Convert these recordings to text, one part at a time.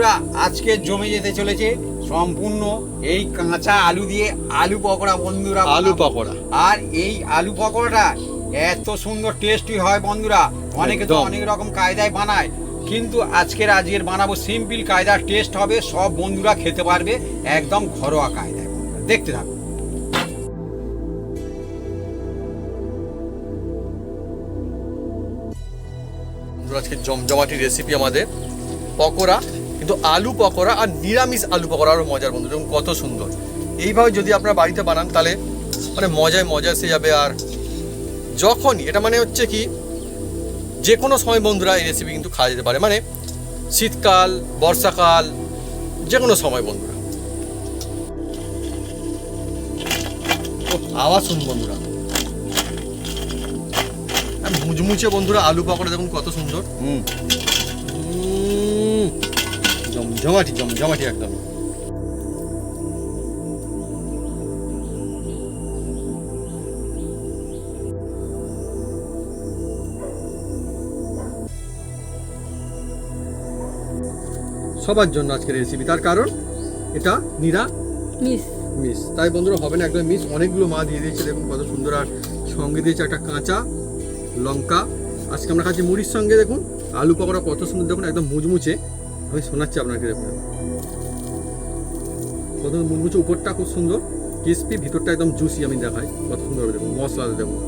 বন্ধুরা আজকে জমে যেতে চলেছে সম্পূর্ণ এই কাঁচা আলু দিয়ে আলু পকোড়া বন্ধুরা, আলু পকোড়া। আর এই আলু পকোড়াটা এত সুন্দর টেস্টি হয় বন্ধুরা। অনেকে তো একদম। অনেক রকম কায়দায় বানায়, কিন্তু আজকের বানাবো সিম্পল কায়দার, টেস্ট হবে, সব বন্ধুরা খেতে পারবে একদম ঘরোয়া কায়দায়। বন্ধুরা দেখতে থাকুন। আজকে জমজমাটি রেসিপি আমাদের পকোড়া, কিন্তু আলু পকোড়া আর নিরামিষ আলু পকোড়া আরও মজার বন্ধু। দেখুন কত সুন্দর। এইভাবে যদি আপনারা বাড়িতে বানান তাহলে মানে মজায় মজা এসে যাবে। আর যখনই এটা মানে হচ্ছে কি যে কোনো সময় বন্ধুরা এই রেসিপি কিন্তু খাওয়া যেতে পারে, মানে শীতকাল, বর্ষাকাল, যে কোনো সময় বন্ধুরা। আওয়াজ শুনুন বন্ধুরা, মুচমুচে বন্ধুরা আলু পকোড়া দেখুন কত সুন্দর। জমজমাটি জমজমাটি একদম। সবার জন্য আজকের রেসিপি, তার কারণ এটা নিরামিষ। তাই বন্ধুরা হবে না একদম মিস। অনেকগুলো মা দিয়ে দিয়েছে দেখুন কত সুন্দর, আর সঙ্গে দিয়েছে একটা কাঁচা লঙ্কা। আজকে আমরা খাচ্ছি মুড়ির সঙ্গে। দেখুন আলু পকোড়া কত সুন্দর, দেখুন একদম মুচমুচে। আমি শোনাচ্ছি আপনাকে, দেখুন কত মুচমুচে, উপরটা খুব সুন্দর ক্রিস্পি, ভিতরটা একদম জুসি। আমি দেখাই কত সুন্দর হবে। দেখুন মশলা দেখুন,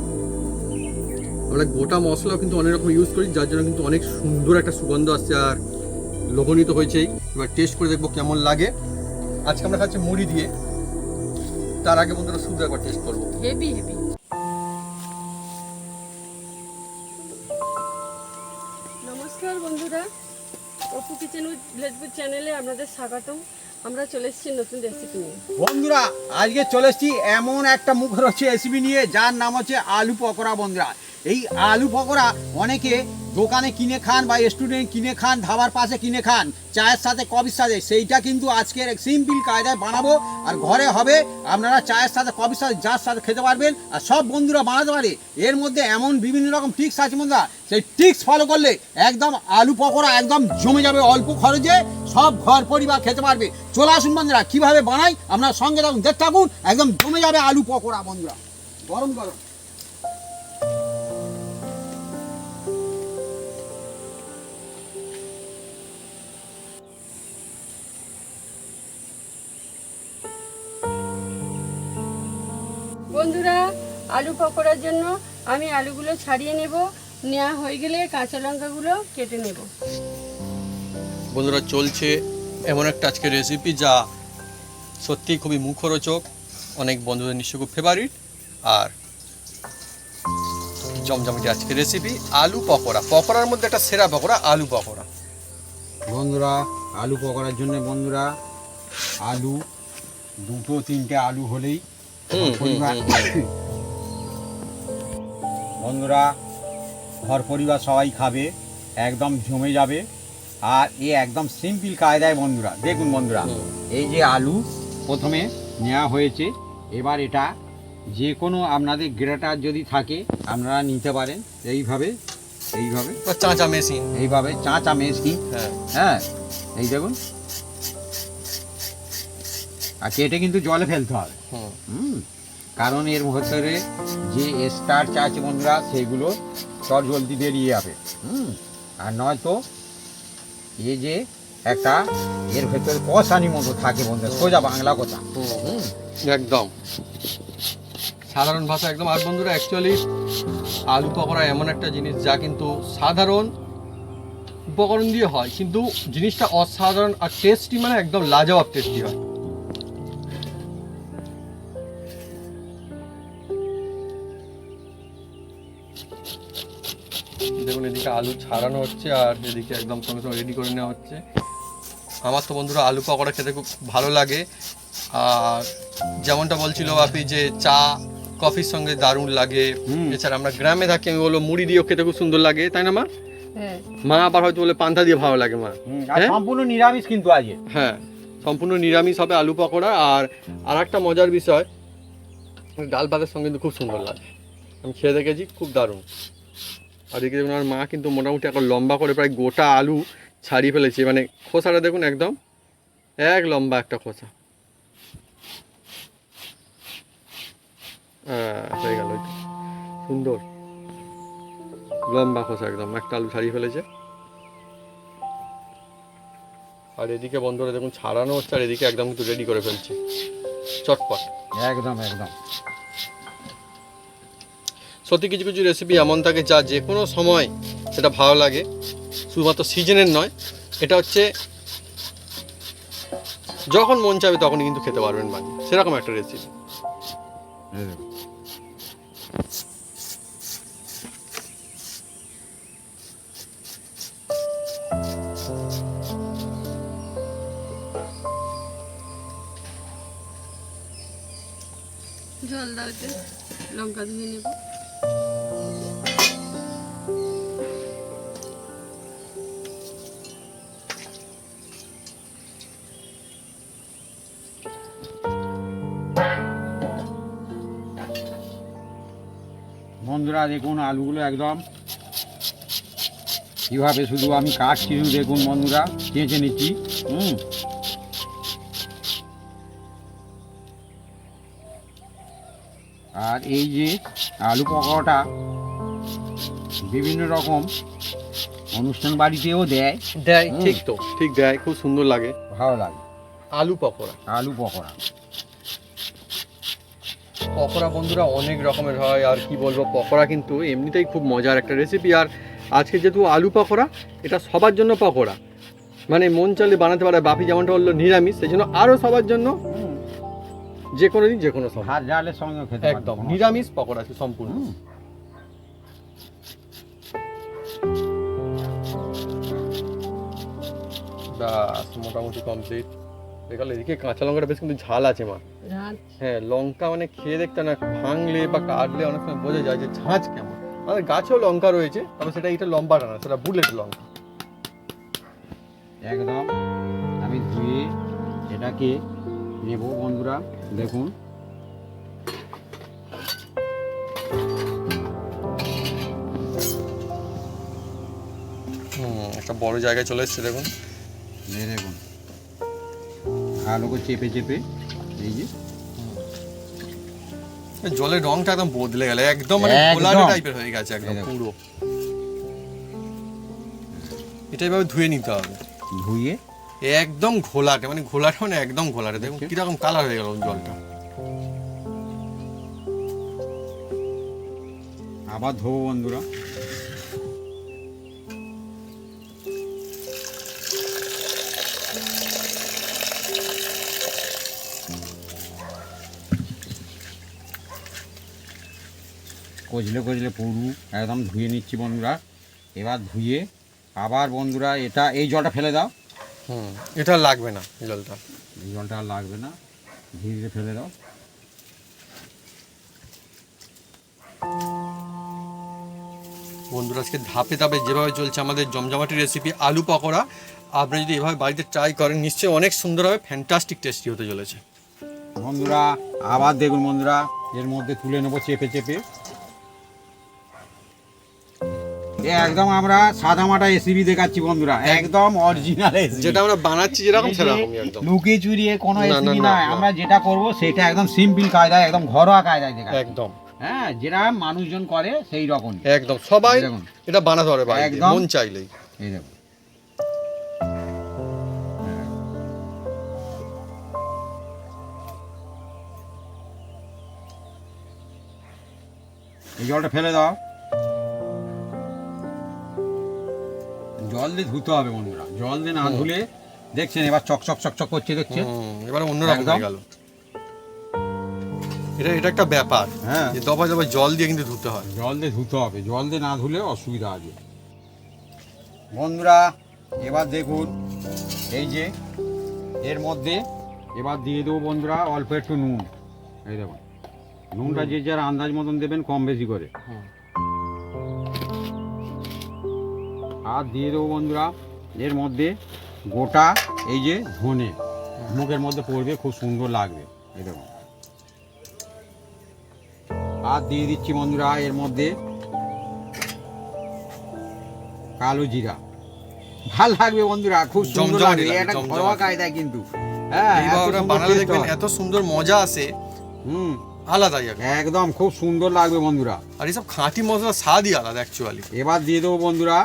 আমরা গোটা মশলাও কিন্তু অনেক রকম ইউজ করি, যার জন্য কিন্তু অনেক সুন্দর একটা সুগন্ধ আসছে আর লোভনীয় তো হয়েছেই। এবার টেস্ট করে দেখবো কেমন লাগে। আজকে আমরা খাচ্ছি মুড়ি দিয়ে, তার আগে বন্ধুরা শুধু একবার টেস্ট করবো। Heavy heavy. নমস্কার বন্ধুরা, অপু কিচেন উইথ ভিলেজপুর চ্যানেলে আপনাদের স্বাগতম। আমরা চলে এসেছি নতুন রেসিপি নিয়ে। বন্ধুরা আজকে চলে এসেছি এমন একটা মুখরোচক রেসিপি নিয়ে, যার নাম হচ্ছে আলু পকোড়া। বন্ধুরা এই আলু পকোড়া অনেকে দোকানে কিনে খান বা স্টুডেন্ট কিনে খান, ধাবার পাশে কিনে খান, চায়ের সাথে কফির সাথে। সেইটা কিন্তু আজকের সিম্পল কায়দায় বানাবো, আর ঘরে হবে। আপনারা চায়ের সাথে কফির সাথে যার সাথে খেতে পারবেন, আর সব বন্ধুরা বানাতে পারে। এর মধ্যে এমন বিভিন্ন রকম ট্রিক্স আছে বন্ধুরা, সেই ট্রিক্স ফলো করলে একদম আলু পকোড়া একদম জমে যাবে। অল্প খরচে সব ঘর পরিবার খেতে পারবে। চলে আসুন বন্ধুরা, কীভাবে বানাই আপনার সঙ্গে থাকুন, দেখতে থাকুন। একদম জমে যাবে আলু পকোড়া বন্ধুরা, গরম গরম। বন্ধুরা আলু পকোড়ার জন্য আমি আলুগুলো ছাড়িয়ে নেব। নেওয়া হয়ে গেলে কাঁচা লঙ্কাগুলো কেটে নেব। বন্ধুরা চলছে এমন একটা আজকের রেসিপি যা সত্যিই খুবই মুখরোচক, অনেক বন্ধুদের নিশ্চয় খুব ফেভারিট। আর জমজমাটি আজকের রেসিপি আলু পকোড়া। পকোড়ার মধ্যে একটা সেরা পকোড়া আলু পকোড়া। বন্ধুরা আলু পকোড়ার জন্য বন্ধুরা আলু দুটো তিনটে আলু হলেই বন্ধুরা ঘর পরিবার সবাই খাবে, একদম জমে যাবে। আর এ একদম সিম্পল কায়দায় বন্ধুরা। দেখুন বন্ধুরা, এই যে আলু প্রথমে নেওয়া হয়েছে, এবার এটা যে কোনো আপনাদের গ্রেটার যদি থাকে আপনারা নিতে পারেন। এইভাবে চাঁচা মেশিন, এইভাবে চাঁচা মেশিন। হ্যাঁ এই দেখুন, আর কেটে কিন্তু জলে ফেলতে হবে। কারণ এর ভেতরে যে স্টার্চ আছে বন্ধুরা, সেগুলো সব জলদি বেরিয়ে যাবে। আর নয়তো এই যে একটা এর ভেতরে কষানি মতো থাকে বন্ধুরা, সোজা বাংলা কথা। একদম সাধারণ ভাষা একদম। আর বন্ধুরা অ্যাকচুয়ালি আলু পকোড়া এমন একটা জিনিস যা কিন্তু সাধারণ উপকরণ দিয়ে হয়, কিন্তু জিনিসটা অসাধারণ আর টেস্টি, মানে একদম লাজবাব টেস্টি হয়। দেখুন এদিকে আলু ছাড়ানো হচ্ছে, আর এদিকে একদম সঙ্গে সঙ্গে রেডি করে নেওয়া হচ্ছে। আমার তো বন্ধুরা আলু পকোড়া খেতে খুব ভালো লাগে। আর যেমনটা বলছিল আপনি যে চা কফির সঙ্গে দারুণ লাগে। এছাড়া আমরা গ্রামে থাকি, আমি বলবো মুড়ি দিয়েও খেতে খুব সুন্দর লাগে, তাই না মা? মা আবার হয়তো বলে পান্তা দিয়ে ভালো লাগে। মা সম্পূর্ণ নিরামিষ কিন্তু আজকে। হ্যাঁ সম্পূর্ণ নিরামিষ হবে আলু পকোড়া। আর একটা মজার বিষয়, ডাল ভাতের সঙ্গে কিন্তু খুব সুন্দর লাগে। আমি খেয়ে দেখেছি, খুব দারুণ। আর এদিকে দেখুন আমার মা কিন্তু মোটামুটি একটা লম্বা করে প্রায় গোটা আলু ছাড়িয়ে ফেলেছি, মানে খোসাটা দেখুন একদম এক লম্বা একটা খোসা। হয়ে গেল, সুন্দর লম্বা খোসা একদম, একটা আলু ছাড়িয়ে ফেলেছে। আর এদিকে বন্ধুরা দেখুন ছাড়ানো হচ্ছে, আর এদিকে একদম কিন্তু রেডি করে ফেলছি চটপট। একদম একদম। সত্যি কিছু কিছু রেসিপি এমন থাকে যা যে কোনো সময় সেটা ভালো লাগে, শুধুমাত্র সিজনের নয়, এটা হচ্ছে যখন মন চাইবে তখনই কিন্তু খেতে পারবেন বানিয়ে, সেরকম একটা রেসিপি। এই দেখুন। জল দাও, লঙ্কা ধুয়ে নেব। বন্ধুরা দেখুন আলুগুলো একদম কীভাবে শুধু আমি কাটছি, শুধু দেখুন বন্ধুরা, চেঁচে নিচ্ছি। আর এই যে আলু পকোড়াটা বিভিন্ন রকম অনুষ্ঠান বাড়িতেও দেয়। ঠিক তো, ঠিক দেয়, খুব সুন্দর লাগে, ভালো লাগে। আলু পকোড়া। আলু পকোড়া পকোড়া বন্ধুরা অনেক রকমের হয়, আর কি বলবো, পকোড়া কিন্তু এমনিতেই খুব মজার একটা রেসিপি। আর আজকে যেহেতু আলু পকোড়া, এটা সবার জন্য পকোড়া, মানে মন চাইলে বানাতে পারে। বাপি যেমনটা বললো নিরামিষ, সেই জন্য আরও সবার জন্য যে কোনো দিন যে কোনো সময় ভাত ডালের সঙ্গে খেতে একদম নিরামিষ পকোড়া আছে সম্পূর্ণ। ব্যাস মোটামুটি কমপ্লিট। দেখালো এদিকে কাঁচা লঙ্কাটা বেশ কিন্তু ঝাল আছে মা। হ্যাঁ, লঙ্কা মানে খেয়ে দেখতে না, ভাঙলে বা কাটলে অনেক সময় বোঝা যায় যে ঝাঁঝ কেমন। আমাদের গাছেও লঙ্কা রয়েছে, তবে সেটা এটা লম্বাটা না, সেটা বুলেট লঙ্কা। একদম আমি ধুয়ে এটাকে নেব বন্ধুরা, দেখুন। একটা বড় জায়গায় চলে এসছে দেখুন। এই দেখুন ভালো করে চেপে চেপে, এই যে জলের রংটা একদম বদলে গেল, একদম মানে একদম গোলাপি টাইপের হয়ে গেছে একদম পুরো। এটা এভাবে ধুয়ে নিতে হবে, ধুয়ে একদম ঘোলাটে, মানে ঘোলাটে মানে একদম ঘোলাটে। দেখুন কিরকম কালার হয়ে গেল জলটা। আবার ধোবো বন্ধুরা। কচলে কচলে পুরু একদম ধুয়ে নিচ্ছি বন্ধুরা। এবার ধুয়ে আবার বন্ধুরা এটা, এই জলটা ফেলে দাও। এটা লাগবে না, এই জলটা, এই জলটা আর লাগবে না, ধীরে ধীরে ফেলে দাও। বন্ধুরা আজকে ধাপে ধাপে যেভাবে চলছে আমাদের জমজমাটি রেসিপি আলু পকোড়া, আপনি যদি এভাবে বাড়িতে ট্রাই করেন নিশ্চয়ই অনেক সুন্দর হবে, ফ্যান্টাস্টিক টেস্টি হতে চলেছে। বন্ধুরা আবার দেখুন বন্ধুরা, এর মধ্যে তুলে নেবো চেপে চেপে। একদম আমরা সাদা মাটা রেসিপি দেখাচ্ছি বন্ধুরা, একদম অরিজিনাল রেসিপি, যেটা আমরা বানাচ্ছি যেরকম সেরকমই একদম, লুকিয়ে চুরিয়ে কোনো না, না, রেসিপি না, নয়। না। আমরা যেটা করব সেটা একদম সিম্পল কায়দায়, একদম ঘরোয়া কায়দায় দেখাচ্ছি। একদম হ্যাঁ, যেটা মানুষজন করে সেই রকম। একদম সবাই দেখুন এটা বানাতে পারে বাড়িতে একদম। মন চাইলেই। এই দেখুন এই জলটা ফেলে দাও। জল দিয়ে ধুতে হবে বন্ধুরা, জল দিয়ে না ধুলে দেখছেন এবার চকচক চকচক করছে, দেখছেন এবার অন্যরকম একদম। হয়ে গেল। এটা একটা ব্যাপার, হ্যাঁ যে দফা দফা জল দিয়ে কিন্তু ধুতে হয়। জল দিয়ে ধুতে হবে, জল দিয়ে না ধুলে অসুবিধা আছে বন্ধুরা। এবার দেখুন এই যে এর মধ্যে এবার দিয়ে দেবো বন্ধুরা অল্প একটু নুন। এই দেখুন নুনটা যে যার আন্দাজ মতন দেবেন, কম বেশি করে। আর দিয়ে দেবো বন্ধুরা এর মধ্যে গোটা এই যে ধনে, মুখের মধ্যে পড়বে, খুব সুন্দর লাগবে। এই দেখুন আর দিয়ে দিচ্ছি বন্ধুরা এর মধ্যে কালো জিরা, ভাল লাগবে বন্ধুরা, খুব সুন্দর জমজমাটি লাগবে, লাগবে, এটা জমজমাটি। ঘরোয়া কায়দায় কিন্তু। হ্যাঁ, এত এইভাবে সুন্দর বানালে taste দেখবেন হয়। এত সুন্দর মজা আসে, হুম, আলাদাই একদম। একদম খুব সুন্দর লাগবে বন্ধুরা। আর এইসব খাঁটি মশলা স্বাদই আলাদা অ্যাকচুয়ালি। এবার দিয়ে দেবো বন্ধুরা,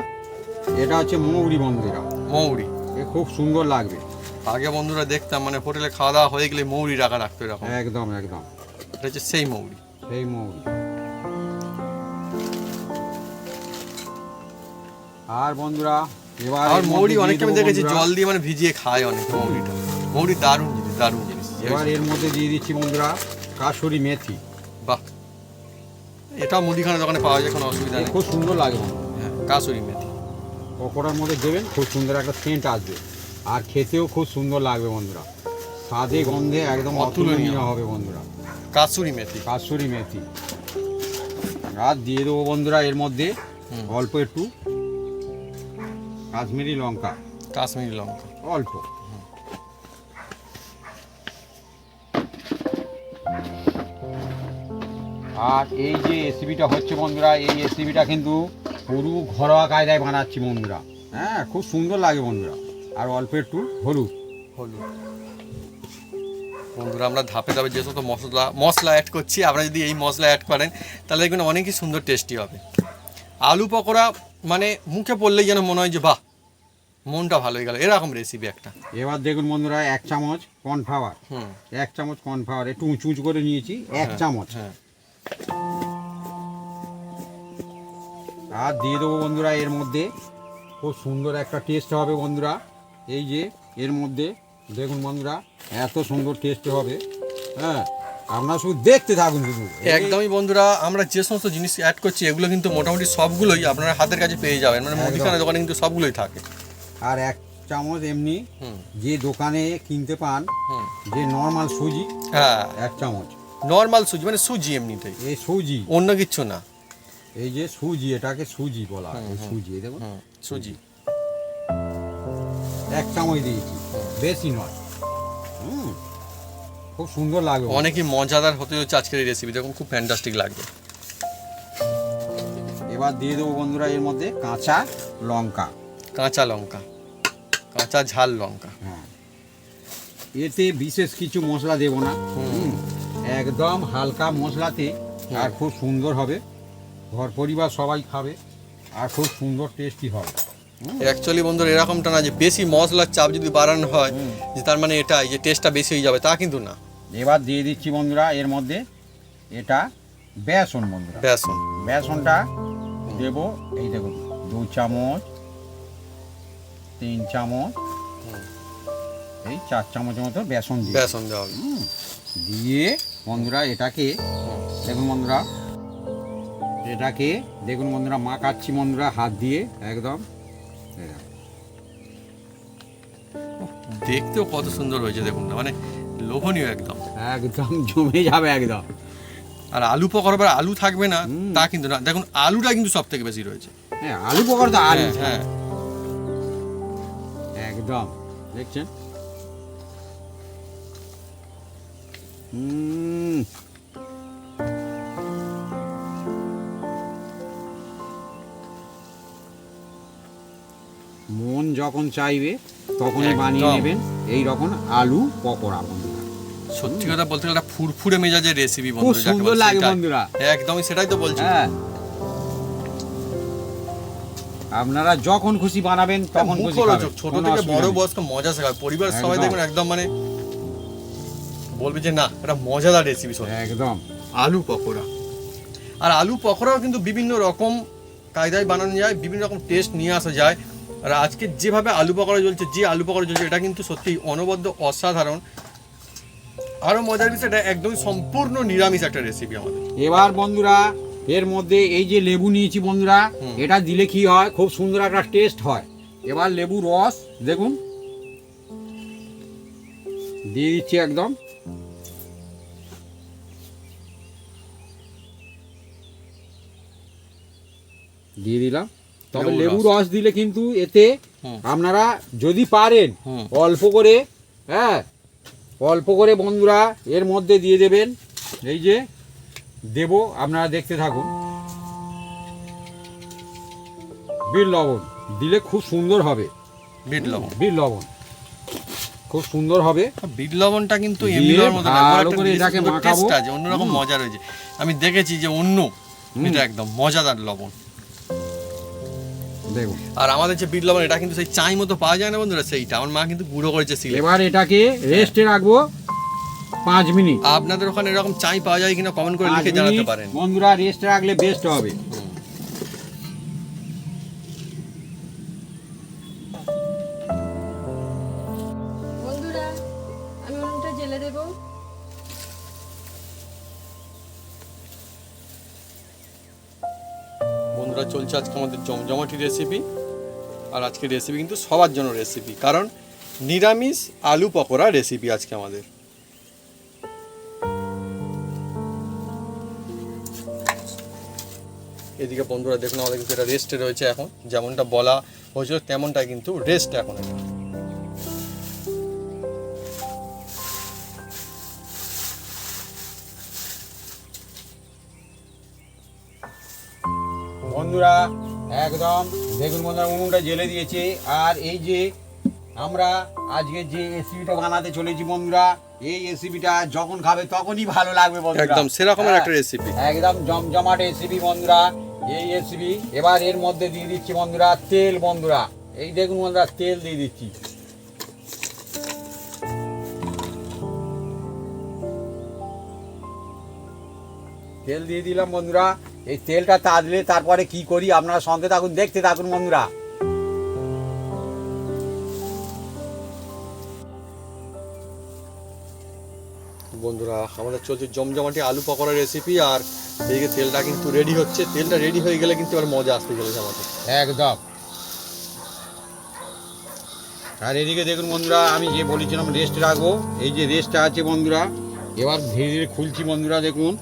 এটা হচ্ছে মৌরি বন্ধুরা, মৌরি এ খুব সুন্দর লাগবে। আগে বন্ধুরা দেখতাম মানে হোটেলে খাওয়া দাওয়া হয়ে গেলে মৌরি রাখতো এরকম, একদম একদম এটা হচ্ছে সেই মৌরি। এই মৌরি। আর বন্ধুরা এবার আর এর মধ্যে মৌরি দিয়ে অনেকে আমি দেবো দেখেছি বন্ধুরা, জল দিয়ে মানে ভিজিয়ে খায় অনেকে মৌরিটা। মৌরি দারুণ জিনিস, দারুণ জিনিস। এবার এর মধ্যে দিয়ে দিচ্ছি বন্ধুরা কাসুরি মেথি। বাহ, এটাও মুদিখানা দোকানে পাওয়া যায়, কোনো অসুবিধা এ নেই। খুব সুন্দর লাগে বন্ধুরা। হ্যাঁ, কাসুরি মেথি। পকোড়ার মধ্যে দেবেন, খুব সুন্দর একটা সেন্ট আসবে, আর খেতেও খুব সুন্দর লাগবে বন্ধুরা, স্বাদে গন্ধে একদম অতুলনীয় অতুলনীয় হবে বন্ধুরা। কাসুরি মেথি। কাসুরি মেথি। আর দিয়ে দেবো বন্ধুরা এর মধ্যে অল্প একটু কাশ্মীরি লঙ্কা, কাশ্মীরি লঙ্কা অল্প। আর এই যে রেসিপিটা হচ্ছে বন্ধুরা, এই রেসিপিটা কিন্তু পুরো ঘরোয়া কায়দায় বানাচ্ছি বন্ধুরা। হ্যাঁ, খুব সুন্দর লাগে বন্ধুরা। আর অল্প একটু হলুদ। হলুদ। বন্ধুরা আমরা ধাপে ধাপে যে সমস্ত মশলা অ্যাড করছি, আপনারা যদি এই মশলা অ্যাড করেন তাহলে দেখবেন অনেকই সুন্দর টেস্টি হবে। আলু পকোড়া মানে মুখে পড়লেই যেন মনে হয় যে বাহ, মনটা ভালো হয়ে গেল, এরকম রেসিপি একটা। এবার দেখুন বন্ধুরা, 1 চামচ কর্নফ্লাওয়ার, হুম 1 চামচ কর্নফ্লাওয়ার একটু উঁচু উঁচু করে নিয়েছি, 1 চামচ। হ্যাঁ, আর দিয়ে দেবো বন্ধুরা এর মধ্যে, খুব সুন্দর একটা টেস্ট হবে বন্ধুরা। এই যে এর মধ্যে দেখুন বন্ধুরা, এত সুন্দর টেস্ট হবে। হ্যাঁ, আপনারা শুধু দেখতে থাকুন শুধু। একদমই বন্ধুরা, আমরা যে সমস্ত জিনিস অ্যাড করছি এগুলো কিন্তু মোটামুটি সবগুলোই আপনারা হাতের কাছে পেয়ে যাবেন, মানে একদম। মুদিখানা দোকানে কিন্তু সবগুলোই থাকে। আর 1 চামচ এমনি হুম যে দোকানে কিনতে পান, হুম যে নর্মাল সুজি, হ্যাঁ, 1 চামচ। নর্মাল সুজি মানে সুজি এমনিতেই, এই সুজি, অন্য কিচ্ছু না। এই যে সুজি, এটাকে সুজি বলা হয়, এই সুজি, এই দেখুন হুম, সুজি 1 চামচ দিয়েছি, বেশি নয়। খুব সুন্দর লাগবে। অনেকই মজাদার হতে হচ্ছে আজকের এই রেসিপি, দেখুন খুব ফ্যান্টাস্টিক লাগবে। এবার দিয়ে দেবো বন্ধুরা এর মধ্যে কাঁচা লঙ্কা। কাঁচা লঙ্কা, কাঁচা ঝাল লঙ্কা। হ্যাঁ, এতে বিশেষ কিছু মশলা দেব না, একদম হালকা মশলাতে, আর খুব সুন্দর হবে, ঘর পরিবার সবাই খাবে, আর খুব সুন্দর টেস্টি হবে। অ্যাকচুয়ালি বন্ধুরা এরকমটা না যে বেশি মশলার চাপ যদি বাড়ানো হয় যে তার মানে এটাই যে টেস্টটা বেশি হয়ে যাবে, তা কিন্তু না। এবার দিয়ে দিচ্ছি বন্ধুরা এর মধ্যে এটা বেসন বন্ধুরা। বেসন, বেসনটা দেব, এই দেখুন 2 চামচ, 3 চামচ, এই 4 চামচের মতো বেসন দিয়ে বেসন দেওয়া হবে। দিয়ে বন্ধুরা এটাকে দেখুন বন্ধুরা, এটাকে দেখুন বন্ধুরা, মাখাচ্ছি বন্ধুরা হাত দিয়ে একদম। এই দেখুন। দেখতেও কত সুন্দর হয়েছে দেখুন না, মানে লোভনীয় একদম। একদম জমে যাবে একদম। আর আলু পকোড়া বা আলু থাকবে না হুম। তা কিন্তু না, দেখুন আলুটা কিন্তু সব থেকে বেশি রয়েছে। হ্যাঁ, আলু পকোড়া তো আলু, হ্যাঁ, একদম দেখছেন। হুম, মন যখন চাইবে তখনই একদম। বানিয়ে নেবেন এই রকম আলু পকোড়া বন্ধুরা। সত্যি কথা বলতে গেলে একটা ফুরফুরে মেজাজের রেসিপি খুব বন্ধুরা, যাকে সুন্দর বলে লাগে সেটাই। বন্ধুরা। একদমই সেটাই তো বলছি। হ্যাঁ, আপনারা যখন খুশি বানাবেন তখন খুশি খাবেন, মুখরোচক, ছোট কোনো থেকে অসুবিধা বড় নেই। বয়স্ক মজা শেখাবে, পরিবার সবাই একদম। দেখবেন একদম মানে বলবে যে না এটা মজাদার রেসিপি। একদম আলু পকোড়া, আর আলু পকোড়াও কিন্তু বিভিন্ন রকম কায়দায় বানানো যায়, বিভিন্ন রকম টেস্ট নিয়ে আসা যায়। আর আজকে যেভাবে আলু পকোড়া চলছে, যে আলু পকোড়া চলছে, এটা কিন্তু সত্যি অনবদ্য অসাধারণ। আরও মজার বিষয়, এটা একদমই সম্পূর্ণ নিরামিষ একটা রেসিপি আমাদের। এবার বন্ধুরা এর মধ্যে এই যে লেবু নিয়েছি বন্ধুরা, এটা দিলে কি হয়, খুব সুন্দর একটা টেস্ট হয়। এবার লেবু রস দেখুন দিয়ে দিচ্ছি একদম। দিয়ে দিলাম। তবে লেবুর লেবু রস। রস দিলে কিন্তু এতে হুম। আপনারা যদি পারেন হুম। অল্প করে, হ্যাঁ অল্প করে বন্ধুরা এর মধ্যে দিয়ে দেবেন। এই যে দেব, আপনারা দেখতে থাকুন। বিট লবণ দিলে খুব সুন্দর হবে। বিট লবণ। বিট লবণ খুব সুন্দর হবে। বিট লবণটা কিন্তু দিয়ে এমনির মতো না, ভালো করে এটাকে মাখাবো। টেস্ট আছে, অন্যরকম মজা রয়েছে। আমি দেখেছি যে অন্য এটা একদম মজাদার লবণ। দেখুন আর আমাদের যে বিট লবণ এটা কিন্তু সেই চাই মতো পাওয়া যায় না বন্ধুরা, সেইটা আমার মা কিন্তু গুঁড়ো করেছে সিলে। এবার এটাকে রেস্টে রাখবো 5 মিনিট। আপনাদের ওখানে এরকম চাই পাওয়া যায় কিনা কমেন্ট করে লিখে জানাতে পারেন বন্ধুরা। রেস্টে রাখলে বেস্ট হবে। বন্ধুরা আমি উনুনটা জেলে দেবো। বন্ধুরা চলছে আজকে আমাদের জমজমাটি রেসিপি। আর আজকের রেসিপি কিন্তু সবার জন্য রেসিপি, কারণ নিরামিষ আলু পকোড়া রেসিপি আজকে আমাদের। এদিকে বন্ধুরা দেখুন আমাদের কিন্তু এটা রেস্টে রয়েছে এখন, যেমনটা বলা হয়েছিল তেমনটাই কিন্তু রেস্ট এখন এটা। বন্ধুরা একদম দেখুন বন্ধুরা উনুনটা জেলে দিয়েছে। আর এই যে আমরা আজকে যে রেসিপিটা বানাতে চলেছি বন্ধুরা, এই রেসিপিটা যখন খাবে তখনই ভালো লাগবে বন্ধুরা। একদম সেরকমের একটা রেসিপি, একদম জমজমাট রেসিপি বন্ধুরা এই রেসিপি। এবার এর মধ্যে দিয়ে দিচ্ছি বন্ধুরা তেল। বন্ধুরা এই দেখুন বন্ধুরা তেল দিয়ে দিচ্ছি। তেল দিয়ে দিলাম বন্ধুরা। এই তেলটা তাজলে তারপরে কি করি আপনারা সঙ্গে থাকুন, দেখতে থাকুন বন্ধুরা। বন্ধুরা আমাদের চলছে জমজমাটি আলু পকোড়া রেসিপি। আর এদিকে তেলটা কিন্তু রেডি হচ্ছে। তেলটা রেডি হয়ে গেলে কিন্তু এবার মজা আসতে চলেছে আমাদের একদম। আর এদিকে দেখুন বন্ধুরা আমি যে বলেছিলাম রেস্ট রাখবো, এই যে রেস্টটা আছে বন্ধুরা। এবার ধীরে ধীরে খুলছি বন্ধুরা দেখুন।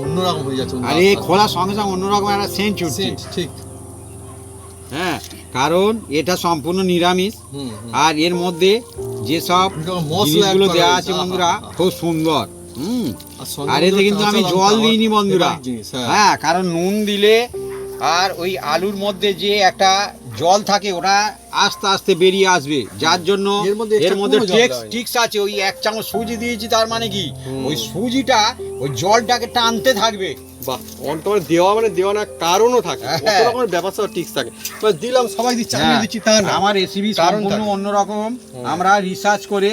অন্যরকম হয়ে যাচ্ছে। আর এই খোলার সঙ্গে সঙ্গে অন্যরকম একটা সেন্ট ছুটছে। ঠিক। হ্যাঁ, কারণ এটা সম্পূর্ণ নিরামিষ। আর এর মধ্যে যেসব মশলাগুলো দেওয়া আছে বন্ধুরা খুব সুন্দর। আর এতে কিন্তু আমি জল দিইনি বন্ধুরা। হ্যাঁ, কারণ নুন দিলে আর ওই আলুর মধ্যে যে একটা জল থাকে ওটা আস্তে আস্তে বেরিয়ে আসবে, যার জন্য এর মধ্যে টিক্স আছে। ওই 1 চামচ সুজি দিয়েছি, তার মানে কি ওই সুজিটা ওই জলটাকে টানতে থাকবে। বাহ, অন্তরে দেওয়া মানে দেওয়া না কারণও থাকে, কত রকমের ব্যাপার সব টিক্স থাকে। মানে দিলাম সবাই দিচ্ছি আমি দিচ্ছি তা না, আমার রেসিপি সম্পূর্ণ অন্যরকম। আমরা রিসার্চ করে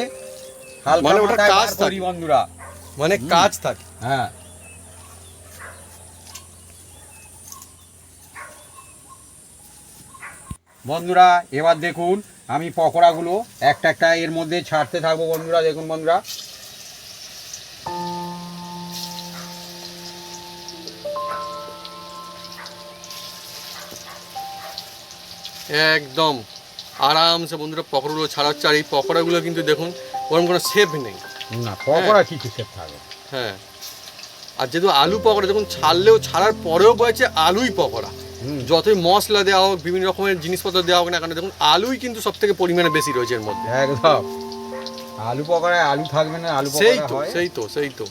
মানে ওটা কাজ করি বন্ধুরা, মানে কাজ থাকে। হ্যাঁ বন্ধুরা এবার দেখুন আমি পকোড়াগুলো একটা একটা এর মধ্যে ছাড়তে থাকবো বন্ধুরা। দেখুন বন্ধুরা একদম আরামসে বন্ধুরা পকোড়াগুলো ছাড়া হচ্ছে। আর এই পকোড়াগুলো কিন্তু দেখুন ওরকম কোনো শেপ নেই, না পকোড়া কিছু শেপ থাকবে। হ্যাঁ, আর যেহেতু আলু পকোড়া দেখুন ছাড়লেও ছাড়ার পরেও বলছে আলুই পকোড়া। যতই মশলা দেওয়া হোক বিভিন্ন রকমের জিনিসপত্র দেওয়া হোক না কেন, দেখুন আলুই কিন্তু সব থেকে পরিমাণে বেশি রয়েছে এর মধ্যে। একদম আলু পকোড়ায় আলু থাকবে না, আলু পকোড়া সেই তো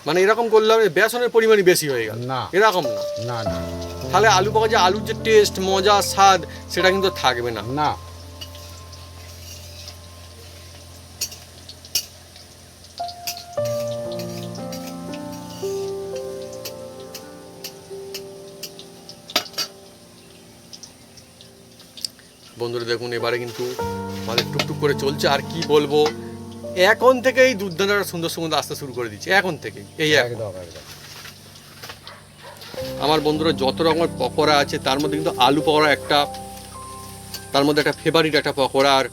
মানে এরকম করলে বেসনের পরিমাণই বেশি হয়ে গেল না, এরকম না না, তাহলে আলু পকোড়া যে আলুর যে টেস্ট মজা স্বাদ সেটা কিন্তু থাকবে না। না বন্ধুরা দেখুন এবারে কিন্তু আমাদের টুকটুক করে চলছে। আর কি বলবো, এখন থেকেই দুর্দান্ত একটা সুন্দর সুগন্ধ আসতে শুরু করে দিচ্ছে, এখন থেকেই এই একদম একদম। আমার বন্ধুরা যত রকমের পকোড়া আছে তার মধ্যে কিন্তু আলু পকোড়া একটা, তার মধ্যে একটা ফেভারিট একটা পকোড়া। আর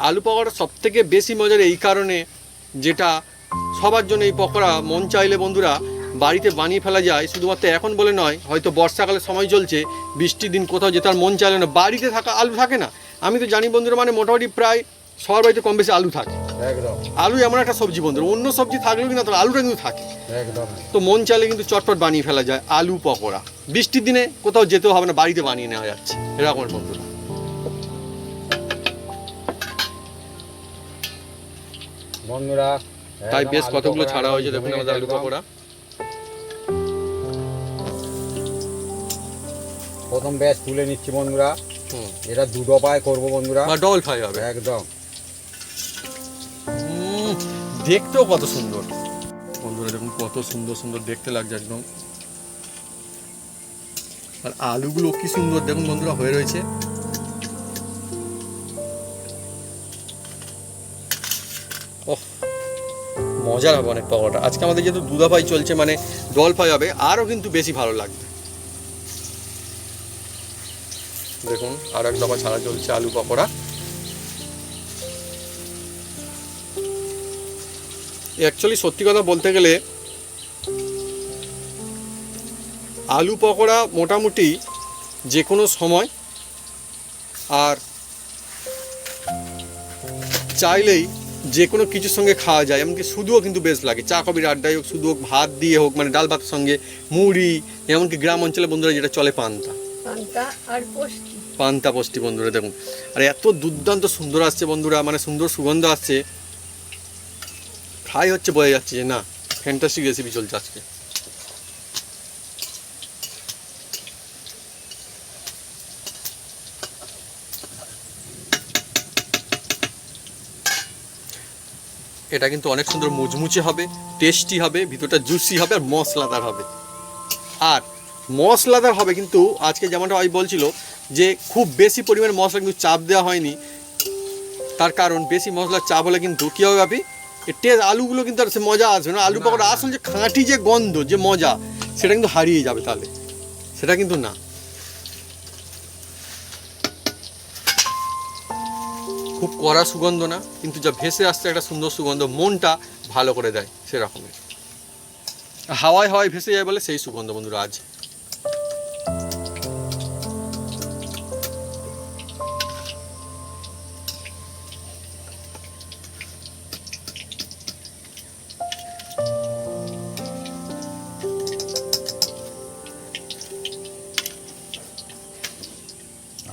আলু পকোড়া সব থেকে বেশি মজার এই কারণে, যেটা সবার জন্য এই পকোড়া মন চাইলে বন্ধুরা বাড়িতে বানিয়ে ফেলা যায়। শুধুমাত্র এখন বলে নয়, হয়তো বর্ষাকালের সময় চলছে, বৃষ্টির দিন কোথাও যেতে আর মন চাইলে না, বাড়িতে থাকা আলু থাকে না। আমি তো জানি বন্ধুরা মানে মোটামুটি প্রায় সবার বাড়িতে কম বেশি আলু থাকে। একদম আলু এমন একটা সবজি বন্ধুরা, অন্য সবজি থাকলেও কিনা তবে আলুটা কিন্তু থাকে। একদম তো মন চাইলে কিন্তু চটপট বানিয়ে ফেলা যায় আলু পকোড়া। বৃষ্টির দিনে কোথাও যেতেও হবে না, বাড়িতে বানিয়ে নেওয়া যাচ্ছে এরকম বন্ধুরা। বন্ধুরা তাই বেশ কতগুলো ছাড়া হয়েছে দেখুন আমাদের আলু পকোড়া। প্রথম ব্যাচ তুলে নিচ্ছি বন্ধুরা। হুম, এটা 2 দফায় করবো বন্ধুরা। বা ডবল ফ্রাই হবে। একদম দেখতেও কত সুন্দর বন্ধুরা, দেখুন কত সুন্দর সুন্দর দেখতে লাগছে একদম। আর আলুগুলো কি সুন্দর দেখুন বন্ধুরা হয়ে রয়েছে। ওহ, মজার হবে অনেক পকোড়াটা। আজকে আমাদের যেহেতু দুধা ফ্রাই চলছে, মানে ডল ফ্রাই হবে, আরও কিন্তু বেশি ভালো লাগবে। দেখুন আর এক দফা ছাড়া চলছে আলু পকোড়া। অ্যাকচুয়ালি সত্যি কথা বলতে গেলে আলু পকোড়া মোটামুটি যে কোনো সময় আর চাইলেই যে কোনো কিছুর সঙ্গে খাওয়া যায়, এমনকি শুধুও কিন্তু বেশ লাগে। চা কফির আড্ডায় হোক, শুধু হোক, ভাত দিয়ে হোক, মানে ডাল ভাতের সঙ্গে মুড়ি, এমনকি গ্রাম অঞ্চলে বন্ধুরা যেটা চলে পান্তা আর পোস্ত। পান্তা পোস্তি বন্ধুরা দেখুন। আর এত দুর্দান্ত সুন্দর আসছে বন্ধুরা, মানে সুন্দর সুগন্ধ আসছে। ফ্রাই হচ্ছে বোঝা যাচ্ছে যে না, ফ্যান্টাস্টিক রেসিপি চলছে আজকে। এটা কিন্তু অনেক সুন্দর মুচমুচে হবে, টেস্টি হবে, ভিতরটা জুসি হবে, আর মশলাদার হবে। আর মশলাদার হবে কিন্তু আজকে যেমনটা ভাই বলছিল যে খুব বেশি পরিমাণে মশলা কিন্তু চাপ দেওয়া হয়নি। তার কারণ বেশি মশলার চাপ হলে কিন্তু কী হবে আপনি টেস্ট, আলুগুলো কিন্তু আর সে মজা আসবে না। আলু পকোড়া আসল যে খাঁটি যে গন্ধ, যে মজা, সেটা কিন্তু হারিয়ে যাবে তাহলে। সেটা কিন্তু না। খুব কড়া সুগন্ধ না, কিন্তু যা ভেসে আসছে একটা সুন্দর সুগন্ধ, মনটা ভালো করে দেয় সেরকমের। হাওয়ায় হাওয়ায় ভেসে যায় বলে সেই সুগন্ধ বন্ধুরা আজ।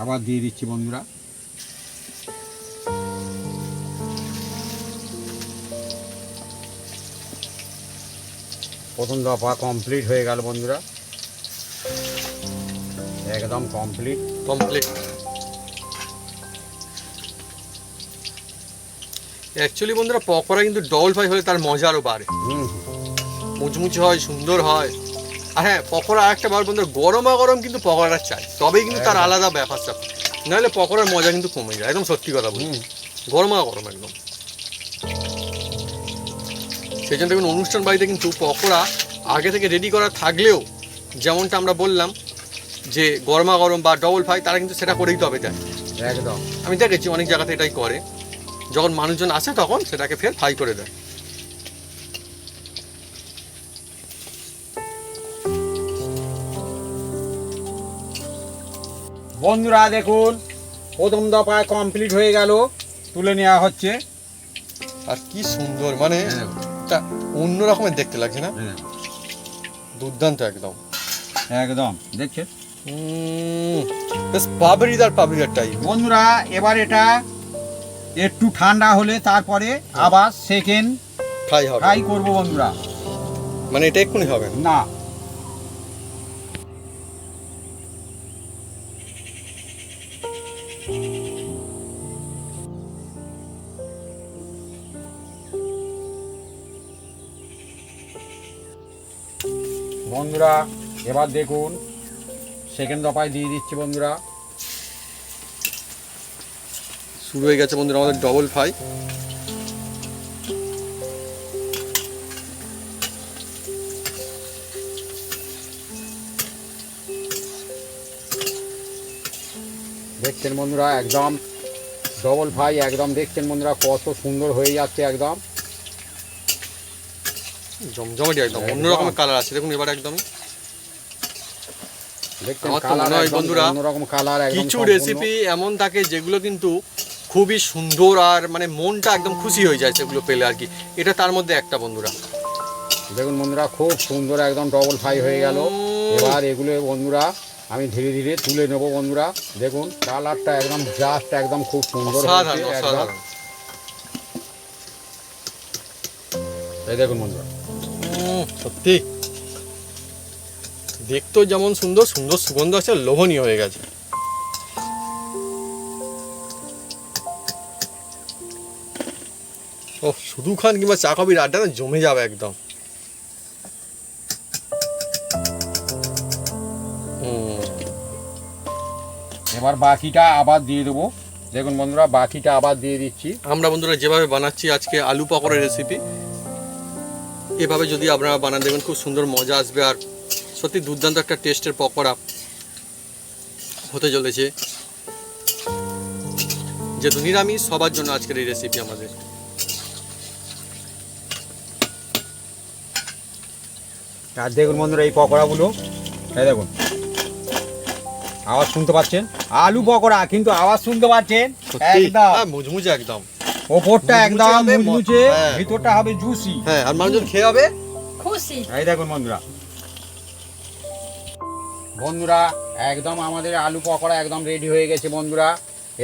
আবার দিয়ে দিচ্ছি বন্ধুরা। প্রথম দফা কমপ্লিট হয়ে গেল বন্ধুরা, একদম কমপ্লিট। অ্যাকচুয়ালি বন্ধুরা পকোড়া কিন্তু ডবল ফ্রাই হলে তার মজা আরও বাড়ে, মুচমুচে হয়, সুন্দর হয়। আর হ্যাঁ, পকোড়া একটা বার বন্ধুরা গরমা গরম কিন্তু পকোড়াটা চাই, তবেই কিন্তু তার আলাদা ব্যাপার স্যাপার। নাহলে পকোড়ার মজা কিন্তু কমে যায়, একদম সত্যি কথা বলি। গরমা গরম একদম। সেই জন্য দেখুন অনুষ্ঠান বাড়িতে কিন্তু পকোড়া আগে থেকে রেডি করা থাকলেও, যেমনটা আমরা বললাম যে গরমা গরম বা ডবল ফ্রাই, তারা কিন্তু সেটা করেই তবে দেয়। একদম আমি দেখেছি অনেক জায়গাতে এটাই করে, যখন মানুষজন আসে তখন সেটাকে ফের ফ্রাই করে দেয়। বন্ধুরা দেখুন প্রথম দফায় কমপ্লিট হয়ে গেল, তুলে নেওয়া হচ্ছে। আর কি সুন্দর, মানে একটা অন্য রকমের দেখতে লাগছে না? দুর্দান্ত একদম একদম দেখছেন বেশ পাবড়িদার টাইপ। বন্ধুরা এবার এটা একটু ঠান্ডা হলে তারপরে আবার সেকেন্ড ফ্রাই হবে, ফ্রাই করবো বন্ধুরা। মানে এটা এক্ষুনি হবে না, বন্ধুরা এবার দেখুন সেকেন্ড দফায় দিয়ে দিচ্ছি বন্ধুরা। শুরু হয়ে গেছে বন্ধুরা আমাদের ডবল ফ্রাই। দেখছেন বন্ধুরা একদম ডবল ফ্রাই, একদম দেখছেন বন্ধুরা কত সুন্দর হয়ে যাচ্ছে, একদম জমজমাটি একদম অন্যরকম কালার আছে দেখুন এবার একদম। দেখছেন আমার তো কালার মনে হয় একদম বন্ধুরা অন্যরকম কালার। কিছু রেসিপি এমন থাকে যেগুলো কিন্তু খুবই সুন্দর, আর মানে মনটা একদম খুশি হয়ে যায় সেগুলো পেলে আর কি। এটা তার মধ্যে একটা বন্ধুরা। দেখুন বন্ধুরা খুব সুন্দর একদম ডবল ফ্রাই হয়ে গেল। এবার এগুলো বন্ধুরা আমি ধীরে ধীরে তুলে নেব বন্ধুরা। দেখুন কালারটা একদম জাস্ট একদম খুব সুন্দর অসাধারণ হয়েছে একদম। অসাধারণ। এই দেখুন বন্ধুরা সত্যি দেখতেও যেমন সুন্দর সুন্দর সুগন্ধ আছে, লোভনীয় হয়ে গেছে। ও শুধু খান কিংবা চা কফির আড্ডা না জমে যাবে একদম। এবার বাকিটা আবার দিয়ে দেবো। দেখুন বন্ধুরা, বাকিটা আবার দিয়ে দিচ্ছি। আমরা বন্ধুরা যেভাবে বানাচ্ছি আজকে আলু পকোড়ার রেসিপি, এভাবে যদি আপনারা বানান দেখবেন খুব সুন্দর মজা আসবে, আর সত্যি দুর্দান্ত একটা টেস্টের পকোড়া হতে চলেছে। যেহেতু নিরামিষ, সবার জন্য আজকের এই রেসিপি আমাদের। আর দেখুন বন্ধুরা, এই পকোড়াগুলো এই দেখুন, আওয়াজ শুনতে পাচ্ছেন? আলু পকোড়া, কিন্তু আওয়াজ শুনতে পাচ্ছেন? সত্যি একদম মুচমুচে একদম, ওপরটা একদম মুচমুচে হবে, মুচমুচে, হ্যাঁ। ভিতরটা হবে জুসি। হ্যাঁ, আর মানুষজন খেয়ে হবে খুশি। এই দেখুন বন্ধুরা, বন্ধুরা একদম আমাদের আলু পকোড়া একদম রেডি হয়ে গেছে বন্ধুরা।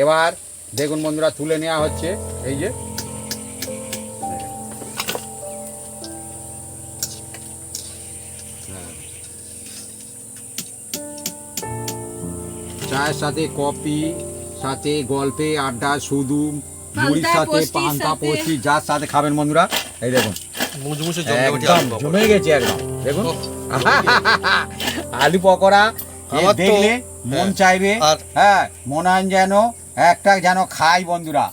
এবার দেখুন বন্ধুরা, তুলে নেওয়া হচ্ছে। এই যে চায়ের সাথে কফি, সাথে গল্পে আড্ডা, শুধু মুড়ির পান্তা সাথে পোস্তির পান্তা সাথে। পোস্তি, যার সাথে খাবেন বন্ধুরা। এই দেখুন মুচমুচে জমজমাটি একদম আলু পকোড়া। জমে গেছে একদম। দেখুন ওহ, আলু পকোড়া আমার তো- দেখলে মন হ্যাঁ। চাইবে, আর হ্যাঁ মনে হয় যেন একটা যেন খাই বন্ধুরা।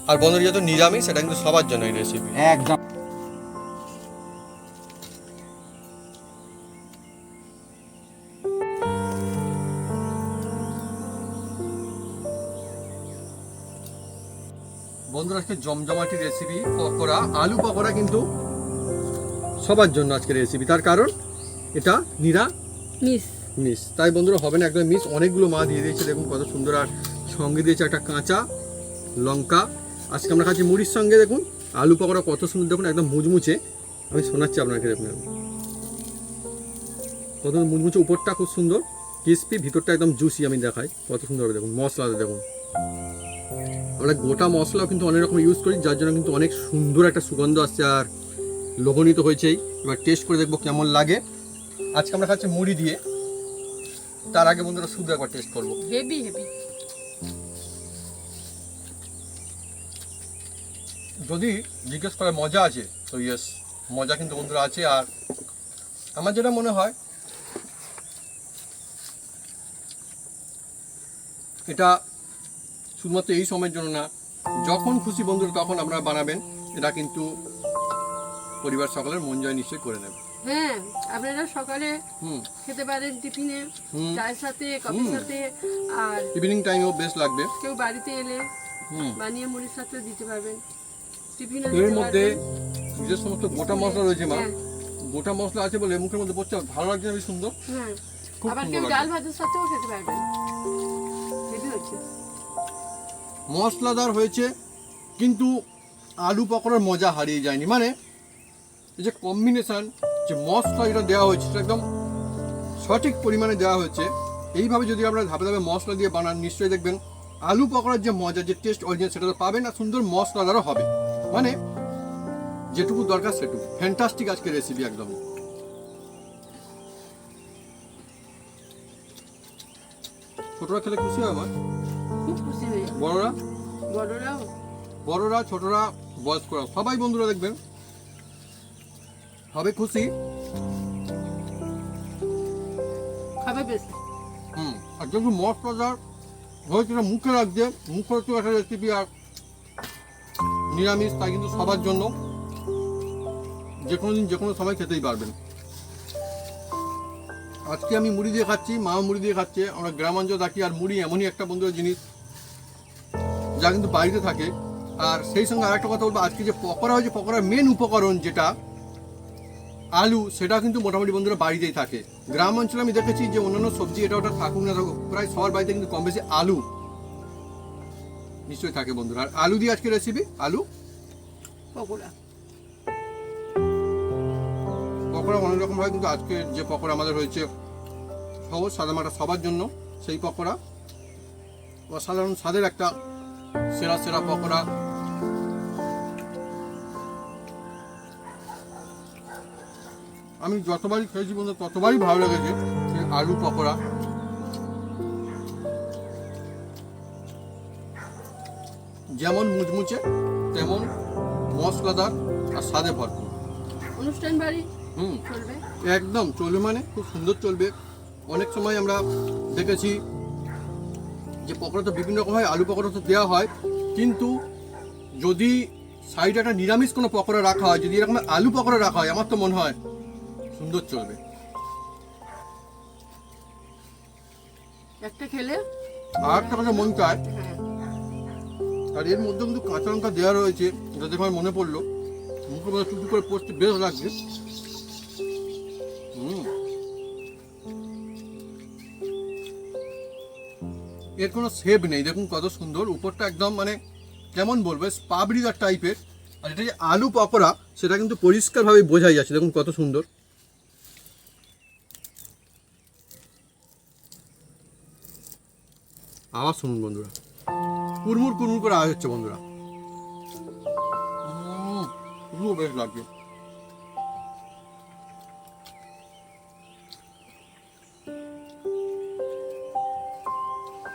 আর বন্ধুরা যেহেতু নিরামিষ, সেটা কিন্তু সবার জন্য এই রেসিপি। একদম বন্ধুরা আজকে জমজমাটি রেসিপি পকোড়া, আলু পকোড়া কিন্তু সবার জন্য আজকের রেসিপি। তার কারণ এটা নিরামিষ, তাই বন্ধুরা হবে না একদম মিস। অনেকগুলো মা দিয়ে দিয়েছে, দেখুন কত সুন্দর। আর সঙ্গে দিয়েছে একটা কাঁচা লঙ্কা। আজকে আমরা খাচ্ছি মুড়ির সঙ্গে। দেখুন আলু পকোড়া কত সুন্দর, দেখুন একদম মুচমুচে। আমি শোনাচ্ছি আপনাকে, দেখুন কত মুচমুচে, উপরটা খুব সুন্দর ক্রিস্পি, ভিতরটা একদম জুসি। আমি দেখাই কত সুন্দর হবে, দেখুন মশলাটা দেখুন। আমরা গোটা মশলাও কিন্তু অনেক রকম ইউজ করি, যার জন্য কিন্তু অনেক সুন্দর একটা সুগন্ধ আসছে, আর লোভনীয় তো হয়েছেই। এবার টেস্ট করে দেখবো কেমন লাগে। আজকে আমরা খাচ্ছি মুড়ি দিয়ে, তার আগে বন্ধুরা শুধু একবার টেস্ট করবো। Heavy heavy. যদি জিজ্ঞেস করে মজা আছে, তো ইয়েস, মজা কিন্তু বন্ধুরা আছে। আর আমার যেটা মনে হয়, এটা শুধুমাত্র এই সময়ের জন্য না, যখন খুশি বন্ধুরা তখন আপনারা বানাবেন। এটা কিন্তু পরিবার সকলের মন জয় নিশ্চয়ই করে নেবে। হ্যাঁ, আপনারা সকালে হুম খেতে পারেন টিফিনে, হুম চায়ের সাথে, কফির হুম। সাথে, আর ইভিনিং টাইমেও বেশ লাগবে। কেউ বাড়িতে এলে হুম বানিয়ে মুড়ির সাথে দিতে পারবেন, টিফিনে এর দিতে মধ্যে পারবেন। যে সমস্ত গোটা মশলা রয়েছে মা, হ্যাঁ, গোটা মশলা আছে বলে মুখের মধ্যে পড়ছে, ভালো লাগছে, বেশ সুন্দর, হ্যাঁ। খুব আবার সুন্দর কেউ লাগছে। ডাল ভাতের সাথেও খেতে পারবেন। হেভি হচ্ছে। মশলাদার হয়েছে, কিন্তু আলু পকোড়ার মজা হারিয়ে যায়নি। মানে এই যে কম্বিনেশন, যে মশলা যেটা দেওয়া হয়েছে সেটা একদম সঠিক পরিমাণে দেওয়া হয়েছে। এইভাবে যদি আপনারা ধাপে ধাপে মশলা দিয়ে বানান, নিশ্চয়ই দেখবেন আলু পকোড়ার যে মজা, যে টেস্ট অরিজিনাল, সেটা তো পাবেন, আর সুন্দর মশলাদারও হবে। মানে যেটুকু দরকার সেটুকু। ফ্যান্টাস্টিক আজকে রেসিপি একদম। ছোটরা খেলে খুশি হয় আমার, খুব খুশি হয়ে যাবে। বড়রা, বড়রাও বড়রা, ছোটরা, বয়স্করা, সবাই বন্ধুরা দেখবেন হবে খুশি। খাবে বেশ। আর যেহেতু মশলাদার হয়েছে, এটা মুখে রাখছে, মুখে হচ্ছে একটা রেসিপি, আর নিরামিষ, তাই কিন্তু সবার জন্য যে কোনো দিন যে কোনো সময় খেতেই পারবেন। আজকে আমি মুড়ি দিয়ে খাচ্ছি, মাও মুড়ি দিয়ে খাচ্ছে। আমরা গ্রামাঞ্চল থাকি, আর মুড়ি এমনই একটা বন্ধুর জিনিস যা কিন্তু বাড়িতে থাকে। আর সেই সঙ্গে আরেকটা কথা বলবো, আজকে যে পকোড়া হয়েছে, পকোড়ার মেন উপকরণ যেটা আলু, সেটা কিন্তু মোটামুটি বন্ধুরা বাড়িতেই থাকে। গ্রাম অঞ্চলে আমি দেখেছি যে অন্যান্য সবজি এটা ওটা থাকুক না থাকুক, প্রায় সবার বাড়িতে কিন্তু কম বেশি আলু নিশ্চয়ই থাকে বন্ধুরা। আর আলু দিয়ে আজকে রেসিপি আলু পকোড়া। পকোড়া অনেক রকম হয়, কিন্তু আজকে যে পকোড়া আমাদের হয়েছে সহজ সাদামাটা সবার জন্য, সেই পকোড়া অসাধারণ স্বাদের একটা সেরা সেরা পকোড়া। আমি যতবারই খেয়েছি বন্ধু ততবারই ভালো লেগেছে এই আলু পকোড়া। যেমন মুচমুচে তেমন মশলাদার আর স্বাদে ভরপুর। অনুষ্ঠান বাড়ি হুম, চলবে। একদম চলবে, মানে খুব সুন্দর চলবে। অনেক সময় আমরা দেখেছি যে পকোড়া তো বিভিন্ন রকম হয়, আলু পকোড়া তো দেওয়া হয়, কিন্তু যদি সাইডে একটা নিরামিষ কোনো পকোড়া রাখা হয়, যদি এরকম আলু পকোড়া রাখা হয়, আমার তো মনে হয় সুন্দর চলবে। একটা খেলে আর একটা কথা মন চায়, হ্যাঁ আর এর মধ্যে কিন্তু কাঁচা লঙ্কা দেওয়া রয়েছে, এটা দেখে আমার মনে পড়লো, মুখের মধ্যে টুকটুক করে পড়তে বেশ লাগছে। এর কোনো শেপ নেই, দেখুন কত সুন্দর, উপরটা একদম মানে কেমন বলবো পাবড়িদার টাইপের। আর এটা যে আলু পকোড়া সেটা কিন্তু পরিষ্কারভাবে বোঝাই যাচ্ছে, দেখুন কত সুন্দর। আওয়াজ শুনুন বন্ধুরা, কুড়মুড় কুড়মুড় করে আওয়াজ হচ্ছে বন্ধুরা, খুব বেশ লাগছে।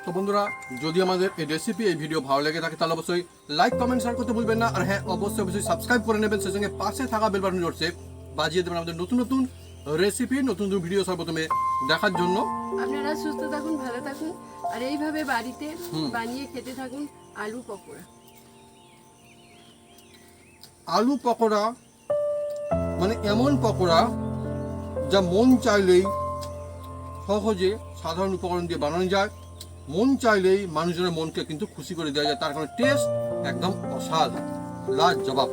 তো বন্ধুরা, যদি আমাদের এই রেসিপি এই ভিডিও ভালো লেগে থাকে তাহলে অবশ্যই লাইক কমেন্ট শেয়ার করতে ভুলবেন না। আর হ্যাঁ, অবশ্যই সাবস্ক্রাইব করে নেবেন, সেই সঙ্গে পাশে থাকা বেল বাটন জোরছে বাজিয়ে দেবেন আমাদের নতুন নতুন রেসিপি, নতুন নতুন ভিডিও সর্বপ্রথমে দেখার জন্য। আপনারা সুস্থ থাকুন, ভালো থাকুন, আর এইভাবে বাড়িতে বানিয়ে খেতে থাকুন আলু পকোড়া। আলু পকোড়া মানে এমন পকোড়া যা মন চাইলেই সহজে সাধারণ উপকরণ দিয়ে বানানো যায়, মন চাইলেই মানুষজনের মনকে কিন্তু খুশি করে দেওয়া যায়, তার কারণে টেস্ট একদম অসাধারণ, লাজবাব।